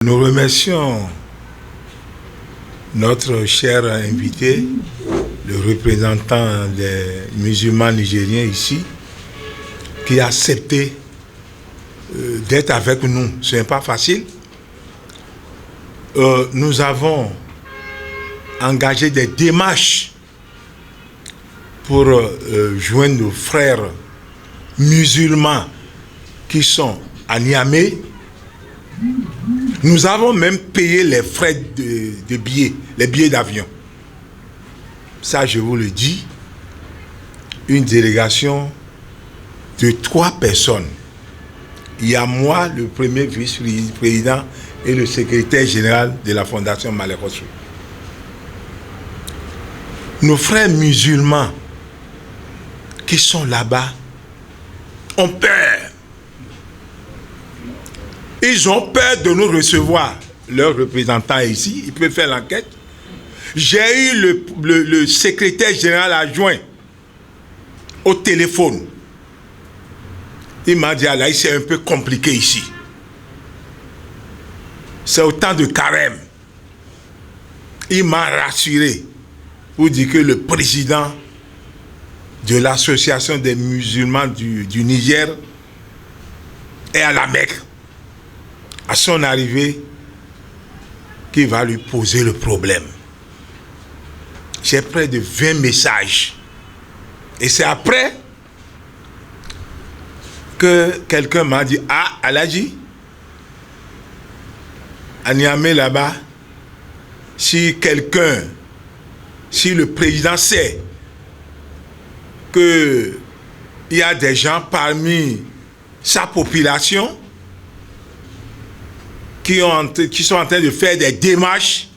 Nous remercions notre cher invité, le représentant des musulmans nigériens ici, qui a accepté d'être avec nous. Ce n'est pas facile. Nous avons engagé des démarches pour joindre nos frères musulmans qui sont à Niamey. Nous avons même payé les frais de billets, les billets d'avion. Ça, je vous le dis, une délégation de 3 personnes. Il y a moi, le premier vice-président et le secrétaire général de la Fondation Malek Ossoul. Nos frères musulmans qui sont là-bas ont peur. Ils ont peur de nous recevoir. Leur représentant est ici, il peut faire l'enquête. J'ai eu le secrétaire général adjoint au téléphone. Il m'a dit, Alaï, c'est un peu compliqué ici. C'est autant de carême. Il m'a rassuré pour dire que le président de l'association des musulmans du Niger est à la Mecque. À son arrivée, qui va lui poser le problème. J'ai près de 20 messages. Et c'est après que quelqu'un m'a dit, ah, Aladji, à Niamey là-bas, si le président sait qu'il y a des gens parmi sa population qui sont en train de faire des démarches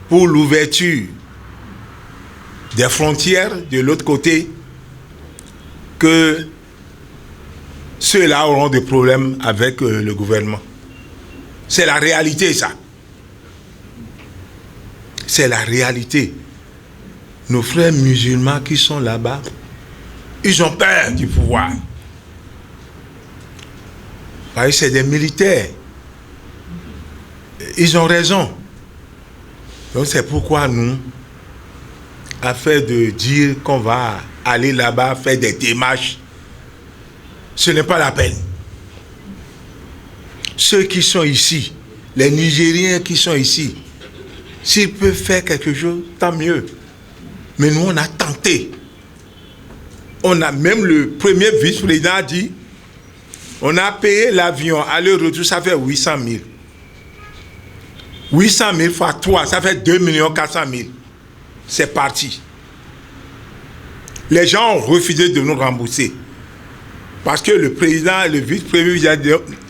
pour l'ouverture des frontières de l'autre côté, que ceux-là auront des problèmes avec le gouvernement. C'est la réalité, ça. C'est la réalité. Nos frères musulmans qui sont là-bas, ils ont peur du pouvoir. Parce que c'est des militaires. Ils ont raison. Donc c'est pourquoi nous, afin de dire qu'on va aller là-bas faire des démarches, ce n'est pas la peine. Ceux qui sont ici, les Nigériens qui sont ici, s'ils peuvent faire quelque chose, tant mieux. Mais nous, on a tenté. On a même le premier vice-président a dit, on a payé l'avion, aller-retour, ça fait 800 000. 800 000 fois 3, ça fait 2 400 000. C'est parti. Les gens ont refusé de nous rembourser. Parce que le président, le vice-président,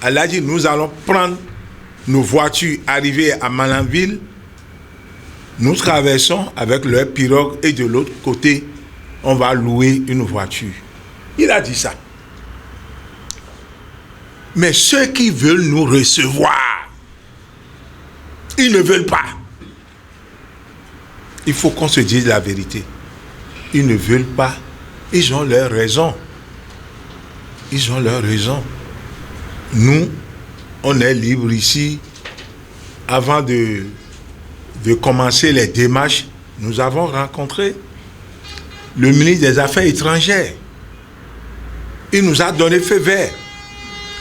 elle a dit, nous allons prendre nos voitures, arriver à Malanville, nous traversons avec leur pirogue et de l'autre côté, on va louer une voiture. Il a dit ça. Mais ceux qui veulent nous recevoir, ils ne veulent pas. Il faut qu'on se dise la vérité. Ils ne veulent pas. Ils ont leur raison. Ils ont leur raison. Nous, on est libre ici. Avant de commencer les démarches, nous avons rencontré le ministre des Affaires étrangères. Il nous a donné feu vert.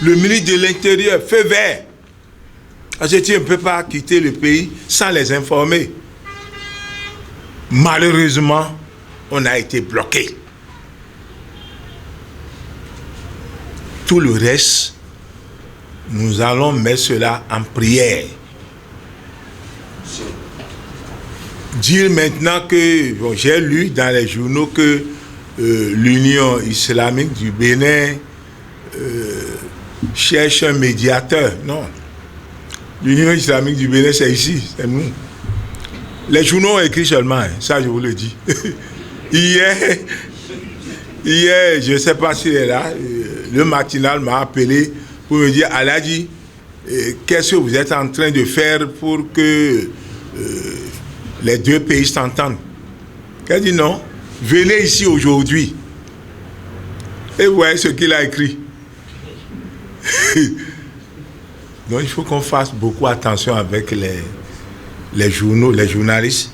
Le ministre de l'Intérieur, feu vert. Parce que tu ne peux pas quitter le pays sans les informer. Malheureusement, on a été bloqué. Tout le reste, nous allons mettre cela en prière. Dire maintenant que, bon, j'ai lu dans les journaux que l'Union islamique du Bénin cherche un médiateur. Non. L'Union islamique du Bénin, c'est ici, c'est nous. Les journaux ont écrit seulement, ça je vous le dis. Hier, je ne sais pas s'il est là, le matinal m'a appelé pour me dire, Aladji, qu'est-ce que vous êtes en train de faire pour que les deux pays s'entendent? Il dit non, venez ici aujourd'hui. Et vous voyez ce qu'il a écrit. Donc il faut qu'on fasse beaucoup attention avec les journaux, les journalistes.